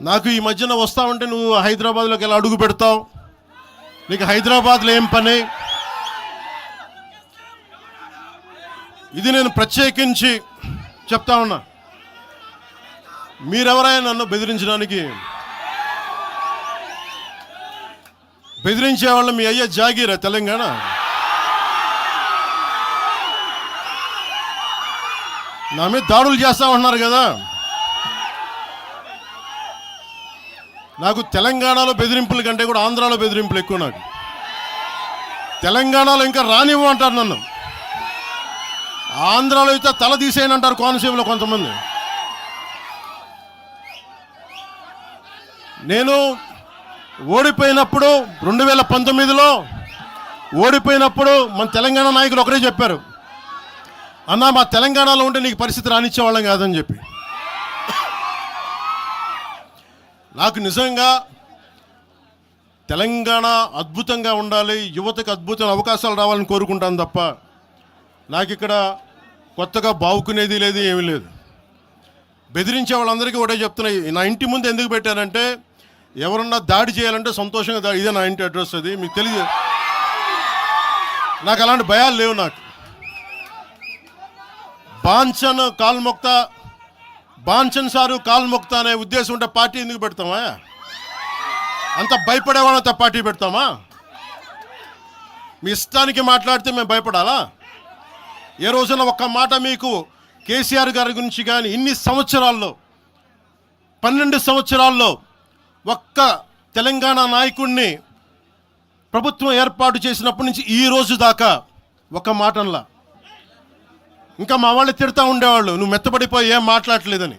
నాకు ఈ మధ్యన వస్తా ఉంటే నువ్వు హైదరాబాద్లోకి ఎలా అడుగు పెడతావు, నీకు హైదరాబాద్లో ఏం పని, ఇది నేను ప్రత్యేకించి చెప్తా ఉన్నా. మీరెవరైనా నన్ను బెదిరించే వాళ్ళు మీ అయ్యే జాగీరా తెలంగాణ? నా మీద దాడులు చేస్తా ఉన్నారు కదా. నాకు తెలంగాణలో బెదిరింపుల కంటే కూడా ఆంధ్రాలో బెదిరింపులు ఎక్కువ. నాకు తెలంగాణలో ఇంకా రానివ్వు అంటారు నన్ను, ఆంధ్రాలో అయితే తల తీసేయని అంటారు కోనసీమలో కొంతమంది. నేను ఓడిపోయినప్పుడు 2019లో ఓడిపోయినప్పుడు మన తెలంగాణ నాయకులు ఒకరే చెప్పారు, అన్నా మా తెలంగాణలో ఉంటే నీకు పరిస్థితి రానిచ్చేవాళ్ళం కాదని చెప్పి. నాకు నిజంగా తెలంగాణ అద్భుతంగా ఉండాలి, యువతకు అద్భుతమైన అవకాశాలు రావాలని కోరుకుంటాను తప్ప నాకు ఇక్కడ కొత్తగా బావుకునేది లేదు, ఏమీ లేదు. బెదిరించే వాళ్ళందరికీ ఒకటే చెప్తున్నాయి. నా ఇంటి ముందు ఎందుకు పెట్టానంటే ఎవరన్నా దాడి చేయాలంటే సంతోషంగా ఇదే నా ఇంటి అడ్రస్, అది మీకు తెలియదు. నాకు అలాంటి భయాలు లేవు. నాకు బాంచన్ సారు కాల్మొక్తా అనే ఉద్దేశం ఉంటే పార్టీ ఎందుకు పెడతామా? అంత భయపడేవాళ్ళంతా పార్టీ పెడతామా? మీ ఇష్టానికి మాట్లాడితే మేము భయపడాలా? ఏ రోజున ఒక్క మాట మీకు కేసీఆర్ గారి గురించి కానీ ఇన్ని సంవత్సరాల్లో 12 సంవత్సరాల్లో ఒక్క తెలంగాణ నాయకుడిని ప్రభుత్వం ఏర్పాటు చేసినప్పటి నుంచి ఈ రోజు దాకా ఒక మాటంలా. ఇంకా మా వాళ్ళు తిడతా ఉండేవాళ్ళు, నువ్వు మెత్తబడిపోయి ఏం మాట్లాడలేదని.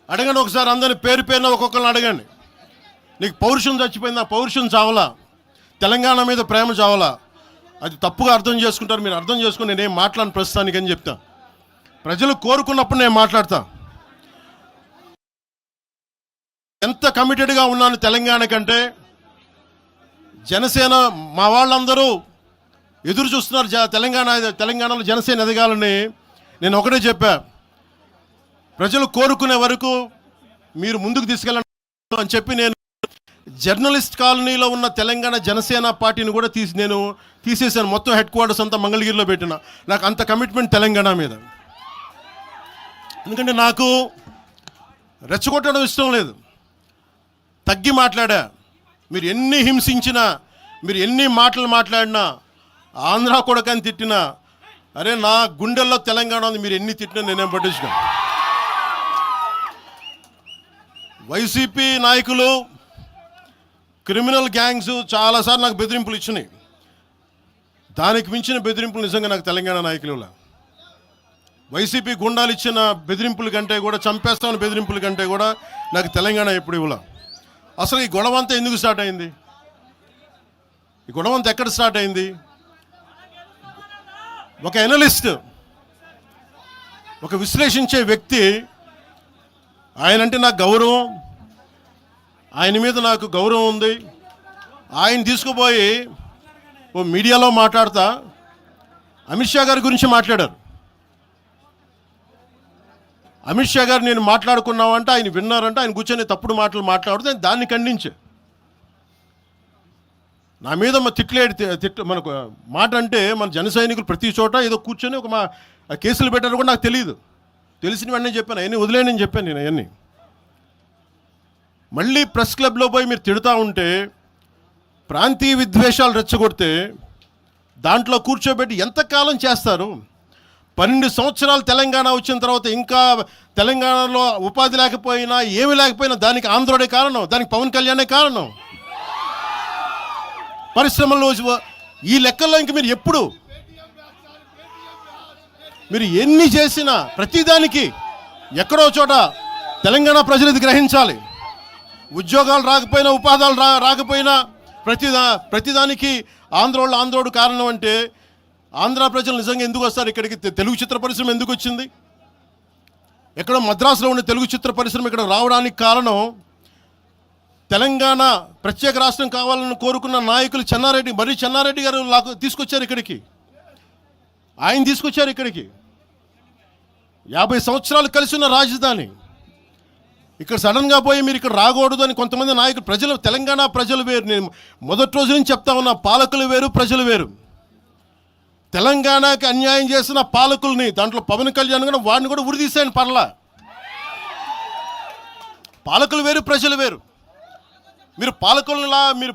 అడగండి ఒకసారి అందరిని పేరు పేరున ఒక్కొక్కరిని అడగండి. నీకు పౌరుషం చచ్చిపోయిందా? పౌరుషం చావలా, తెలంగాణ మీద ప్రేమ చావలా. అది తప్పుగా అర్థం చేసుకుంటారు. మీరు అర్థం చేసుకుని నేనేం మాట్లాడను ప్రస్తుతానికి అని చెప్తా. ప్రజలు కోరుకున్నప్పుడు నేను మాట్లాడతా. ఎంత కమిటెడ్గా ఉన్నాను తెలంగాణ కంటే, జనసేన మా వాళ్ళందరూ ఎదురు చూస్తున్నారు తెలంగాణలో జనసేన ఎదగాలని. నేను ఒకటే చెప్పా, ప్రజలు కోరుకునే వరకు మీరు ముందుకు తీసుకెళ్ళండి అని చెప్పి నేను జర్నలిస్ట్ కాలనీలో ఉన్న తెలంగాణ జనసేన పార్టీని కూడా నేను తీసేసాను. మొత్తం హెడ్ క్వార్టర్స్ అంతా మంగళగిరిలో పెట్టిన. నాకు అంత కమిట్మెంట్ తెలంగాణ మీద. ఎందుకంటే నాకు రెచ్చగొట్టడం ఇష్టం లేదు, తగ్గి మాట్లాడా. మీరు ఎన్ని హింసించినా, మీరు ఎన్ని మాటలు మాట్లాడినా, ఆంధ్ర కొడకని తిట్టినా, అరే నా గుండెల్లో తెలంగాణ ఉంది, మీరు ఎన్ని తిట్టినా నేనేం పట్టించుకోను. వైసీపీ నాయకులు, క్రిమినల్ గ్యాంగ్స్ చాలాసార్లు నాకు బెదిరింపులు ఇచ్చినాయి. దానికి మించిన బెదిరింపులు నిజంగా నాకు తెలంగాణ నాయకులు. వైసీపీ గుండాలు ఇచ్చిన బెదిరింపుల కంటే కూడా, చంపేస్తామని బెదిరింపుల కంటే కూడా నాకు తెలంగాణ ఎప్పుడు ఇవ్వాల. అసలు ఈ గొడవ అంతా ఎందుకు స్టార్ట్ అయింది? ఈ గొడవ అంతా ఎక్కడ స్టార్ట్ అయింది? ఒక ఎనలిస్ట్, ఒక విశ్లేషించే వ్యక్తి, ఆయనంటే నాకు గౌరవం, ఆయన మీద నాకు గౌరవం ఉంది. ఆయన తీసుకుపోయి ఓ మీడియాలో మాట్లాడతా అమిత్ షా గారి గురించి మాట్లాడారు. అమిత్ షా గారు నేను మాట్లాడుకున్నామంటే ఆయన విన్నారంటే, ఆయన కూర్చొని తప్పుడు మాటలు మాట్లాడితే దాన్ని ఖండించే. నా మీద మనకు మాట అంటే మన జన సైనికులు ప్రతి చోట ఏదో కూర్చొని ఒక కేసులు పెట్టారు కూడా నాకు తెలియదు. తెలిసిన వెంటనే చెప్పాను, అవన్నీ వదిలేనని చెప్పాను నేను. అవన్నీ మళ్ళీ ప్రెస్ క్లబ్లో పోయి మీరు తిడుతూ ఉంటే, ప్రాంతీయ విద్వేషాలు రెచ్చగొడితే దాంట్లో కూర్చోబెట్టి ఎంతకాలం చేస్తారు? 12 సంవత్సరాలు తెలంగాణ వచ్చిన తర్వాత ఇంకా తెలంగాణలో ఉపాధి లేకపోయినా, ఏమి లేకపోయినా దానికి ఆంధ్రుడే కారణం, దానికి పవన్ కళ్యాణే కారణం. పరిశ్రమల్లో ఈ లెక్కల్లో ఇంక మీరు ఎన్ని చేసినా ప్రతిదానికి ఎక్కడో చోట తెలంగాణ ప్రజలు ఇది గ్రహించాలి. ఉద్యోగాలు రాకపోయినా, ఉపాధాలు రాకపోయినా ప్రతిదానికి ఆంధ్రోడు కారణం అంటే, ఆంధ్ర ప్రజలు నిజంగా ఎందుకు వస్తారు ఇక్కడికి? తెలుగు చిత్ర పరిశ్రమ ఎందుకు వచ్చింది? ఎక్కడో మద్రాసులో ఉండే తెలుగు చిత్ర పరిశ్రమ ఇక్కడ రావడానికి కారణం తెలంగాణ ప్రత్యేక రాష్ట్రం కావాలని కోరుకున్న నాయకులు చెన్నారెడ్డి గారు తీసుకొచ్చారు ఇక్కడికి. ఆయన తీసుకొచ్చారు ఇక్కడికి. 50 సంవత్సరాలు కలిసి ఉన్న రాజధాని ఇక్కడ సడన్గా పోయి మీరు ఇక్కడ రాకూడదు అని కొంతమంది నాయకులు, ప్రజలు, తెలంగాణ ప్రజలు వేరు. నేను మొదటి రోజు నుంచి చెప్తా ఉన్నా, పాలకులు వేరు, ప్రజలు వేరు. తెలంగాణకి అన్యాయం చేసిన పాలకుల్ని, దాంట్లో పవన్ కళ్యాణ్ కూడా, వాడిని కూడా ఉరిదీసాను పర్లా. పాలకులు వేరు, ప్రజలు వేరు. మీరు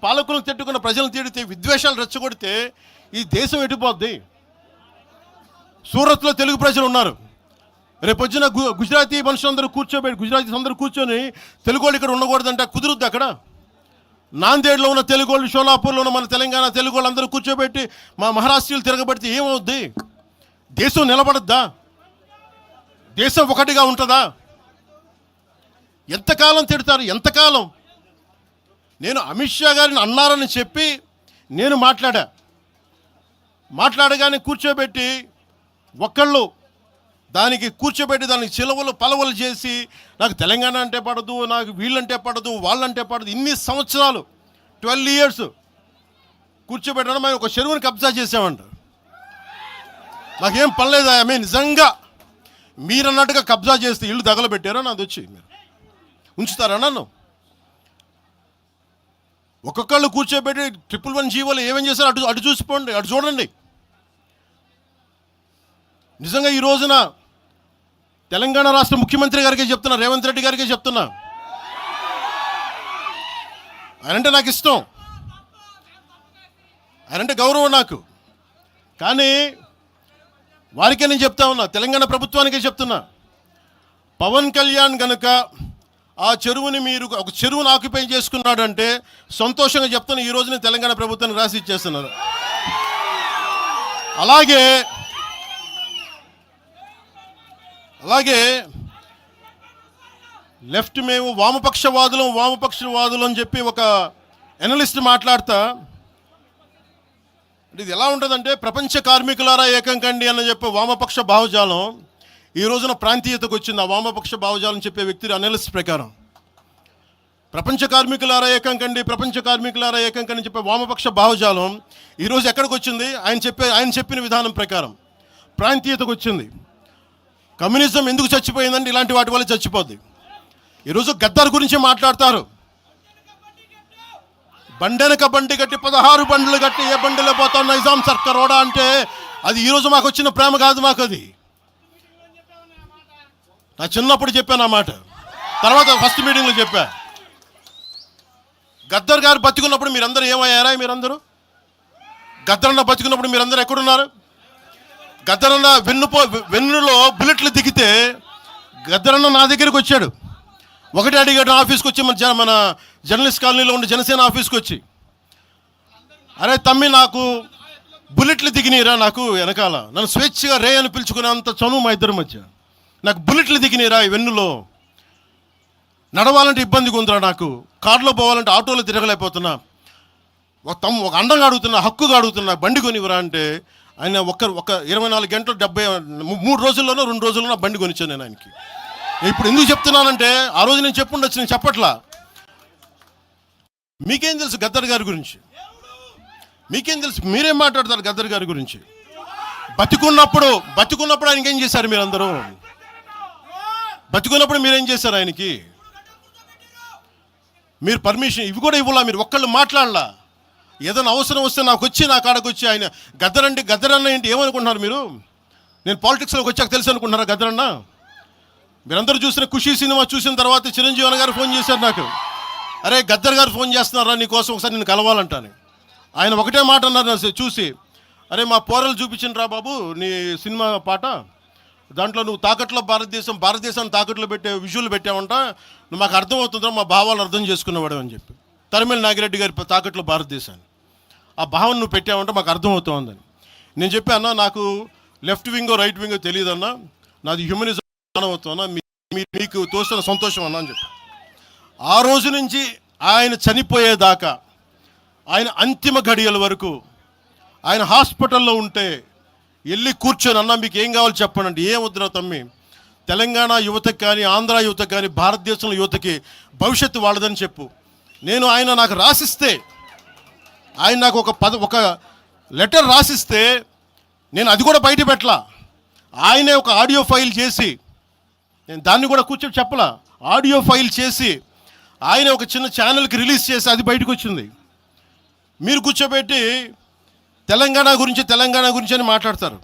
పాలకులను తిట్టుకున్న ప్రజలను తిడితే, విద్వేషాలు రెచ్చగొడితే ఈ దేశం ఎటుపోద్ది? సూరత్లో తెలుగు ప్రజలు ఉన్నారు. రేపొచ్చిన గుజరాతీ మనుషులందరూ గుజరాతీస్ అందరూ కూర్చొని తెలుగు వాళ్ళు ఇక్కడ ఉండకూడదంటే కుదురుద్ది అక్కడ? నాందేడ్లో ఉన్న తెలుగు వాళ్ళు, షోలాపూర్లో ఉన్న మన తెలంగాణ తెలుగు వాళ్ళు అందరూ కూర్చోబెట్టి మా మహారాష్ట్రీయులు తిరగబెడితే ఏమవుద్ది? దేశం నిలబడద్దా? దేశం ఒకటిగా ఉంటుందా? ఎంతకాలం తిడతారు? ఎంతకాలం? నేను అమిత్ షా గారిని అన్నారని చెప్పి నేను మాట్లాడగానే కూర్చోబెట్టి దానికి చిలవలు పలవలు చేసి, నాకు తెలంగాణ అంటే పడదు, నాకు వీళ్ళంటే పడదు, వాళ్ళంటే పడదు, ఇన్ని సంవత్సరాలు 12 years కూర్చోబెట్టడం. మేము ఒక చెరువుని కబ్జా చేసామంట. నాకేం పనిలేదా? నిజంగా మీరు అన్నట్టుగా కబ్జా చేస్తే ఇల్లు తగలబెట్టారా? నాది వచ్చి మీరు ఉంచుతారా నన్ను? ఒక్కొక్కళ్ళు కూర్చోబెట్టి 111 జీవోలు ఏమేం చేశారు అటు చూసిపోండి, అటు చూడండి. నిజంగా ఈ రోజున తెలంగాణ రాష్ట్ర ముఖ్యమంత్రి గారికి చెప్తున్నా, రేవంత్ రెడ్డి గారికి చెప్తున్నా, ఆయనంటే నాకు ఇష్టం, ఆయనంటే గౌరవం నాకు. కానీ వారికే నేను చెప్తా ఉన్నా, తెలంగాణ ప్రభుత్వానికే చెప్తున్నా, పవన్ కళ్యాణ్ గనుక ఆ చెరువుని ఒక చెరువును ఆక్యుపై చేసుకున్నాడంటే సంతోషంగా చెప్తున్నా, ఈ రోజున తెలంగాణ ప్రభుత్వానికి రాసి ఇచ్చేస్తున్నారు. అలాగే లెఫ్ట్ మేము వామపక్షవాదులు అని చెప్పి ఒక ఎనలిస్ట్ మాట్లాడతా, ఇది ఎలా ఉంటుందంటే, ప్రపంచ కార్మికులారా ఏకం కండి అని చెప్పే వామపక్ష భావజాలం ఈ రోజున ప్రాంతీయతకు వచ్చింది. ఆ వామపక్ష భావజాలం చెప్పే వ్యక్తి అనలిస్ట్ ప్రకారం ప్రపంచ కార్మికులారా ఏకం కండి చెప్పే వామపక్ష భావజాలం ఈరోజు ఎక్కడికి వచ్చింది? ఆయన చెప్పిన విధానం ప్రకారం ప్రాంతీయతకు వచ్చింది. కమ్యూనిజం ఎందుకు చచ్చిపోయిందంటే ఇలాంటి వాటి వల్ల చచ్చిపోద్ది. ఈరోజు గద్దర్ గురించి మాట్లాడతారు. బండెనక బండి కట్టి 16 బండ్లు కట్టి ఏ బండిలో పోతాం నైజాం సర్కార్ ఓడా అంటే అది ఈరోజు మాకు వచ్చిన ప్రేమ కాదు. మాకు అది నా చిన్నప్పుడు చెప్పాను ఆ మాట, తర్వాత ఫస్ట్ మీటింగ్లో చెప్పా. గద్దర్ గారు బతికున్నప్పుడు మీరందరూ ఏమయ్యారా? గద్దరన్న బతికున్నప్పుడు మీరందరూ ఎక్కడున్నారు? గద్దరన్న వెన్నులో బుల్లెట్లు దిగితే గద్దరన్న నా దగ్గరికి వచ్చాడు. ఒకటి అడిగాడు ఆఫీస్కి వచ్చి, మన జర్నలిస్ట్ కాలనీలో ఉండే జనసేన ఆఫీస్కి వచ్చి, అరే తమ్మి నాకు బుల్లెట్లు దిగినాయిరా, నాకు వెనకాల నన్ను స్వేచ్ఛగా రే అని పిలుచుకునేంత చనువు మా ఇద్దరి మధ్య, నాకు బుల్లెట్లు దిగినాయిరా ఈ వెన్నులో, నడవాలంటే ఇబ్బందిగా ఉందిరా, నాకు కారులో పోవాలంటే ఆటోలో తిరగలేకపోతున్నా, ఒక అండంగా అడుగుతున్నా, హక్కుగా అడుగుతున్నా, బండి కొనివరా అంటే ఆయన ఒక 24 గంటలు 3 రోజుల్లోనో 2 రోజుల్లోనో బండి కొనిచ్చాను నేను ఆయనకి. ఇప్పుడు ఎందుకు చెప్తున్నానంటే ఆ రోజు నేను చెప్పుండొచ్చు, నేను చెప్పట్లా. మీకేం తెలుసు గద్దర్ గారి గురించి? మీకేం తెలుసు? మీరేం మాట్లాడతారు గద్దర్ గారి గురించి? బతికున్నప్పుడు ఆయనకి ఏం చేశారు? మీరందరూ బతికున్నప్పుడు మీరేం చేశారు ఆయనకి? మీరు పర్మిషన్ ఇవి కూడా ఇవ్వాలా? మీరు ఒక్కళ్ళు మాట్లాడలా? ఏదైనా అవసరం వస్తే నా కాడకు వచ్చి ఆయన గద్దరన్న ఏంటి ఏమనుకుంటున్నారు మీరు? నేను పాలిటిక్స్లోకి వచ్చాక తెలుసు అనుకుంటున్నారా గద్దరన్న? మీరందరూ చూసిన ఖుషీ సినిమా చూసిన తర్వాత చిరంజీవి గారు ఫోన్ చేశారు నాకు, అరే గద్దర్ గారు ఫోన్ చేస్తున్నారా నీకోసం, ఒకసారి నేను కలవాలంటాను. ఆయన ఒకటే మాట అన్నారు చూసి, అరే మా పోరలు చూపించిన బాబు నీ సినిమా పాట, దాంట్లో నువ్వు భారతదేశాన్ని తాకట్లో పెట్టే విజువల్ పెట్టావంట, నువ్వు మాకు అర్థమవుతుందో మా భావాలు అర్థం చేసుకునేవాడు అని చెప్పి. తరిమేల నాగిరెడ్డి గారి తాకట్లో భారతదేశాన్ని ఆ భావన నువ్వు పెట్టావంటే మాకు అర్థమవుతోందని నేను చెప్పాను. నాకు లెఫ్ట్ వింగో రైట్ వింగో తెలియదన్నా, నాది హ్యూమనిజం అవుతున్నా, మీకు తోసిన సంతోషం అన్నా అని చెప్పి. ఆ రోజు నుంచి ఆయన చనిపోయేదాకా, ఆయన అంతిమ గడియల వరకు ఆయన హాస్పిటల్లో ఉంటే వెళ్ళి కూర్చొని, అన్నా మీకు ఏం కావాలో చెప్పండి అంటే, ఏం వద్దురా తమ్మి, తెలంగాణ యువతకి కానీ ఆంధ్ర యువతకి కానీ భారతదేశంలో యువతకి భవిష్యత్తు వాళ్ళదని చెప్పు. ఆయన నాకు రాసిస్తే, ఆయన నాకు ఒక లెటర్ రాసిస్తే నేను అది కూడా బయట పెట్టలా. ఆయనే ఒక ఆడియో ఫైల్ చేసి నేను దాన్ని కూడా కూర్చొని చెప్పలా, ఆడియో ఫైల్ చేసి ఆయన ఒక చిన్న ఛానల్కి రిలీజ్ చేసి అది బయటకు వచ్చింది. మీరు కూర్చోబెట్టి తెలంగాణ గురించి అని మాట్లాడతారు.